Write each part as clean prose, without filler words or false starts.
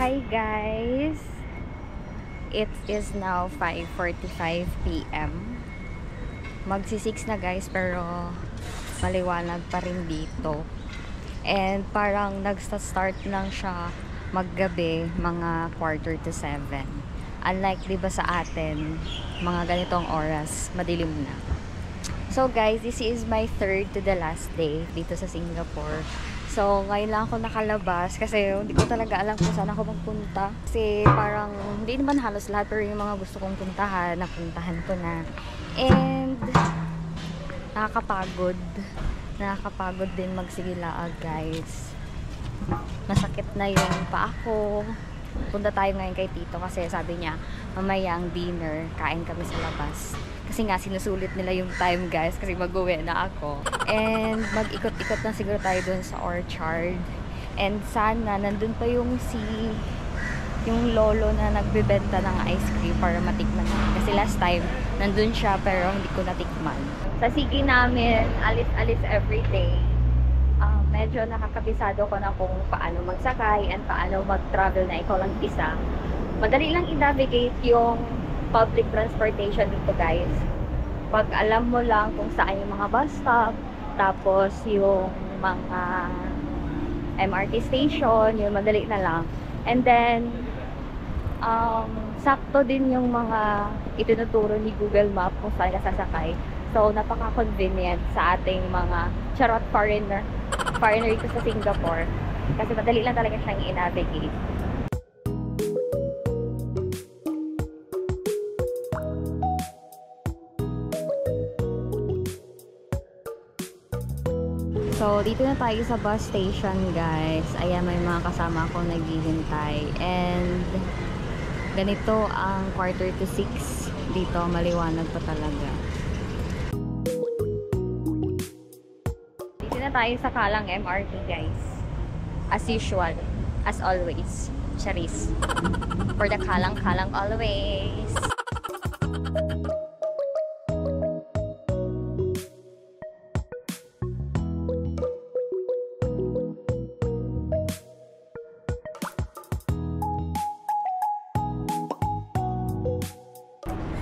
Hi guys! It is now 5:45 PM. Magsi-6 na guys, pero maliwanag pa rin dito. And parang nagsa-start lang siya maggabi, mga 6:45. Unlike diba sa atin, mga ganitong oras, madilim na. So guys, this is my third to the last day dito sa Singapore. So, ngayon lang ako nakalabas kasi hindi ko talaga alam kung saan ako magpunta. Kasi parang, hindi naman halos lahat, pero yung mga gusto kong puntahan, napuntahan ko na. And, nakakapagod. Nakakapagod din magsigilaag, guys. Masakit na yung paa ko. Punta tayo ngayon kay Tito kasi sabi niya, mamaya ang dinner, kain kami sa labas. Kasi nga, sinusulit nila yung time guys kasi mag-uwi na ako. And mag-ikot-ikot na siguro tayo dun sa orchard. And sana, nandun pa yung lolo na nagbebenta ng ice cream para matikman natin. Kasi last time, nandun siya pero hindi ko natikman. Sa sige namin, alis-alis everyday. Medyo nakakabisado ko na kung paano magsakay and paano mag-travel na ikaw lang isa. Madali lang i-navigate yung public transportation dito guys. Pag alam mo lang kung saan yung mga bus stop, tapos yung mga MRT station, yun madali na lang. And then, sakto din yung mga itinuturo ni Google Map kung saan ka sasakay. So, napaka-convenient sa ating mga charot foreigner dito sa Singapore. Kasi madali lang talaga siyang i-navigate. So, dito na tayo sa bus station, guys. Ayan, may mga kasama akong naghihintay. And, ganito ang 5:45 dito. Maliwanag pa talaga. Dito na tayo sa Kallang MRT, guys. As usual. As always. Charis. For the Kallang always.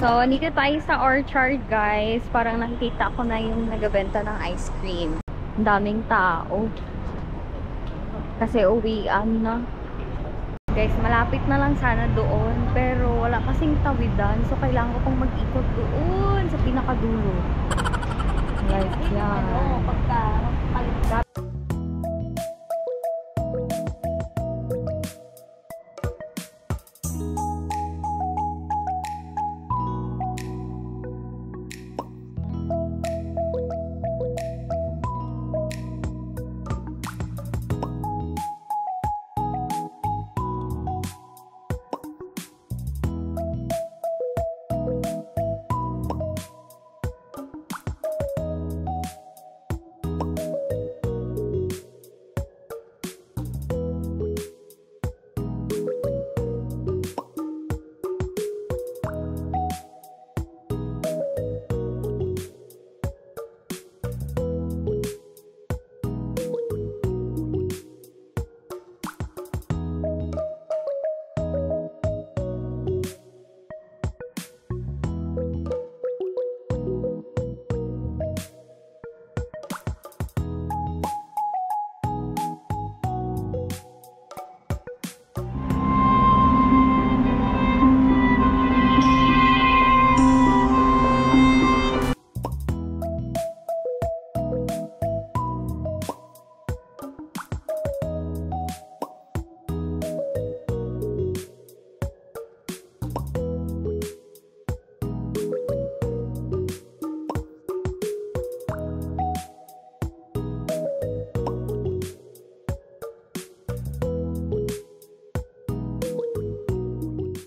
So, dito tayo sa orchard, guys. Parang nakikita ko na yung nagbebenta ng ice cream. Ang daming tao. Kasi uwian na. Guys, malapit na lang sana doon. Pero wala kasing tawidan. So, kailangan ko pong mag-ikot doon sa pinakadulo. Like yan.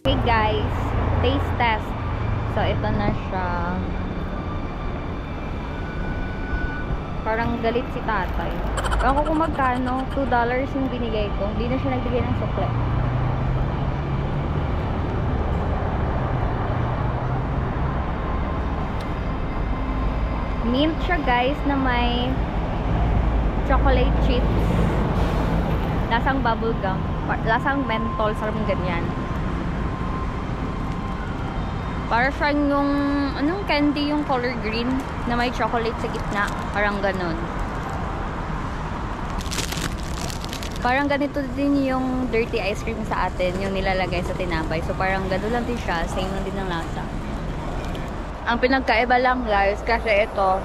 Okay guys, taste test. So ito na siya. Parang galit si tatay. Ewan ko kung magkano, $2 yung binigay ko. Hindi na siya nagbigay ng sukle. Mint siya guys na may chocolate chips. Lasang bubblegum. Lasang menthol, sarang ganyan. Para siyang yung, anong candy yung color green na may chocolate sa gitna. Parang ganun. Parang ganito din yung dirty ice cream sa atin, yung nilalagay sa tinapay. So parang gano'n lang din siya, same lang din ng lasa. Ang pinagkaiba lang guys, kasi ito,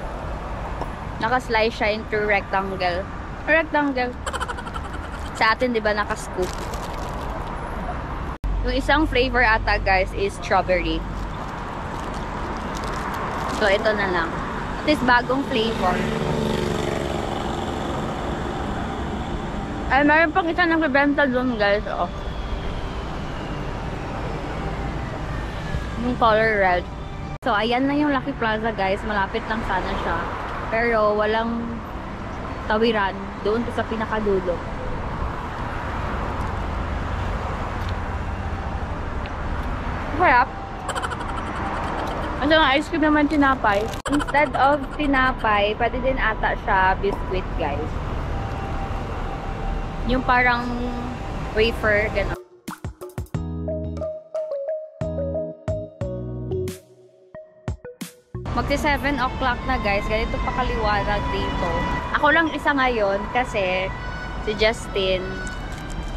naka-slice siya into rectangle. Rectangle. Sa atin, di ba, naka-scoop. Yung isang flavor ata guys is strawberry. So ito na lang. At least bagong flavor. Ay, mayroon pang isa nagbebenta doon guys. Oh. Yung color red. So, ayan na yung Lucky Plaza guys. Malapit lang sana siya. Pero, walang tawiran. Doon sa pinakadulo. Harap. Ano nga, ice cream naman tinapay. Instead of tinapay, pwede din ata siya biscuit guys. Yung parang wafer, gano'n. Magsi 7 o'clock na guys. Ganito pa kaliwanag dito. Ako lang isa ngayon kasi si Justin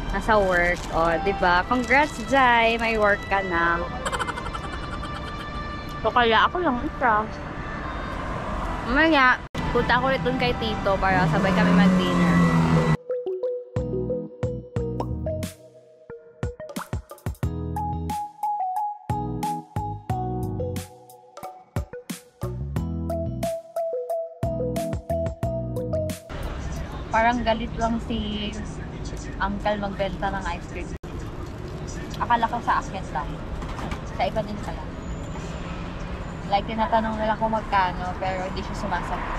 nasa work. O, diba? Congrats, Jai! May work ka na. So, kaya ako lang isa. Mamaya, punta ko ulit dun kay Tito para sabay kami mag-dinner. Parang galit lang si Uncle magbenta ng ice cream. Akala ko sa akin lang. Sa iba din pala. Like, tinatanong nila kung magkano, pero hindi siya sumasagot.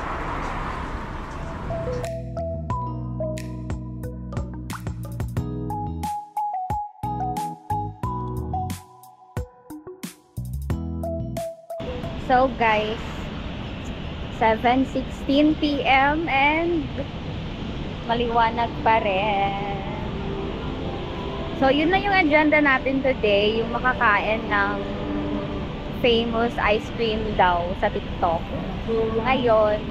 So, guys, 7:16 PM and maliwanag pa rin. So, yun na yung agenda natin today, yung makakain ng famous ice cream daw sa TikTok. Ngayon,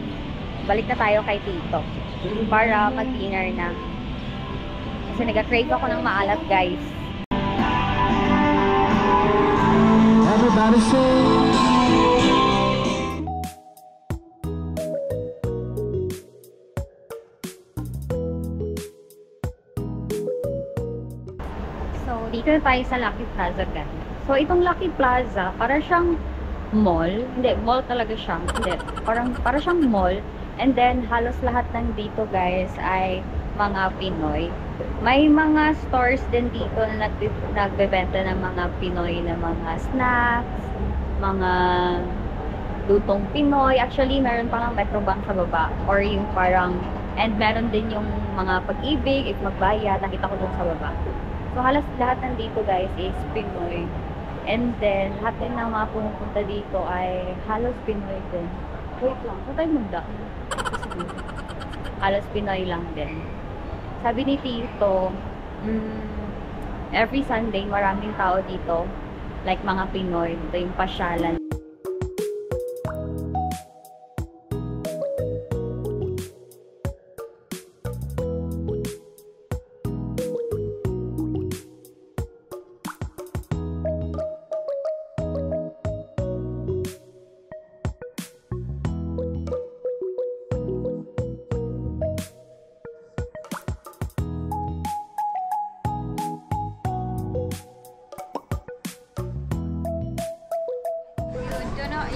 balik na tayo kay Tito para mag-dinner na. Kasi nag-crave ako ng maalat, guys. Everybody say Dito na tayo sa Lucky Plaza guys. So, itong Lucky Plaza, para siyang mall. Hindi, mall talaga siya. Hindi, para siyang mall. And then, halos lahat ng dito guys ay mga Pinoy. May mga stores din dito na nagbebenta ng mga Pinoy na mga snacks, mga lutong Pinoy. Actually, meron parang Metrobank sa baba. Or yung parang, and meron din yung mga Pag-ibig, if magbayad, nakita ko dun sa baba. So, halos lahat nandito guys is Pinoy. And then, lahat din ng mga pumupunta dito ay halos Pinoy din. Wait lang, saan tayo magdaan? Halos Pinoy lang din. Sabi ni Tito, every Sunday maraming tao dito. Like mga Pinoy. Ito yung pasyalan.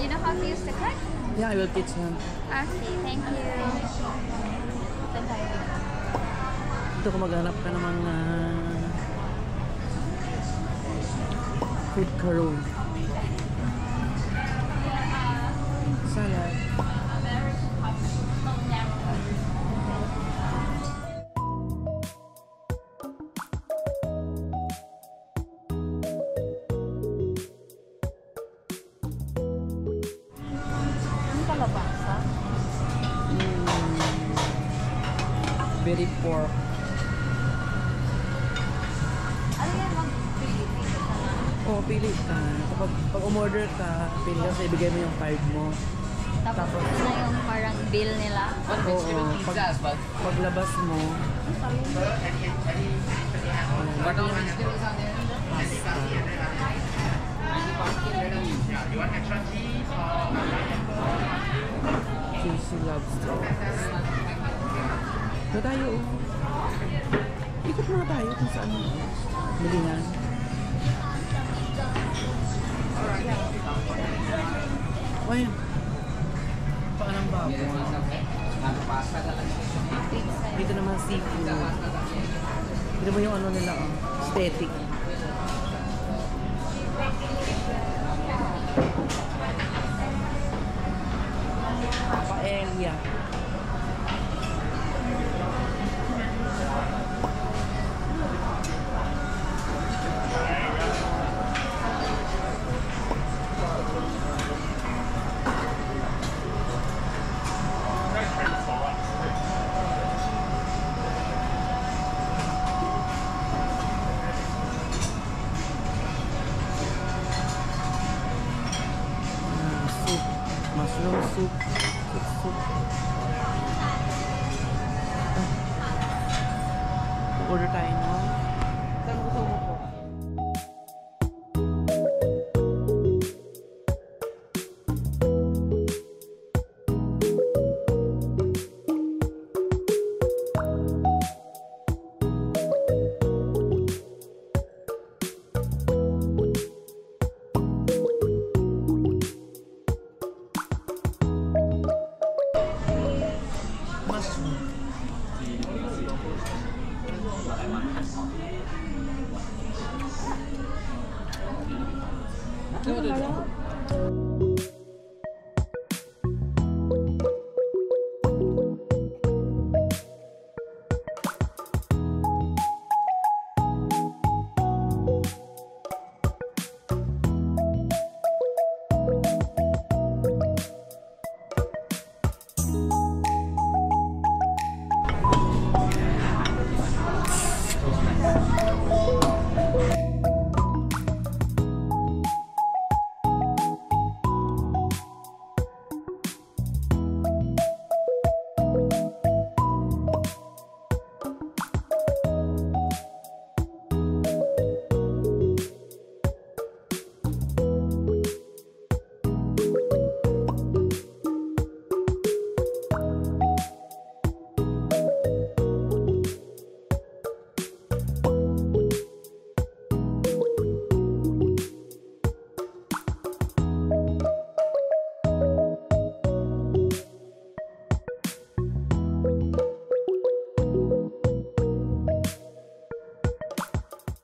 You know how to use the card? yeah, I will teach him. Okay, thank you. Ito kung maghanap ka naman na food caron. Salad. Very pork. Oo, pili ka. Pag umorder ka, pili ka sa ibigay mo yung card mo. Tapos ito na yung parang bill nila. Oo, paglabas mo, cheesy lobster. Na tayo, ikot muna tayo kung saan bilingan. O yan. Paanang baboy. Dito naman seafood. Dito mo yung ano nila, oh, aesthetic. Paella. Soup. Mushroom soup. Soup. Order tayo, no? Saan gusto mo po? Mushroom.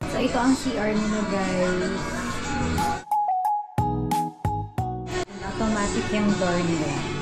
So, ito ang CR nila, guys. Automatic yung door nila.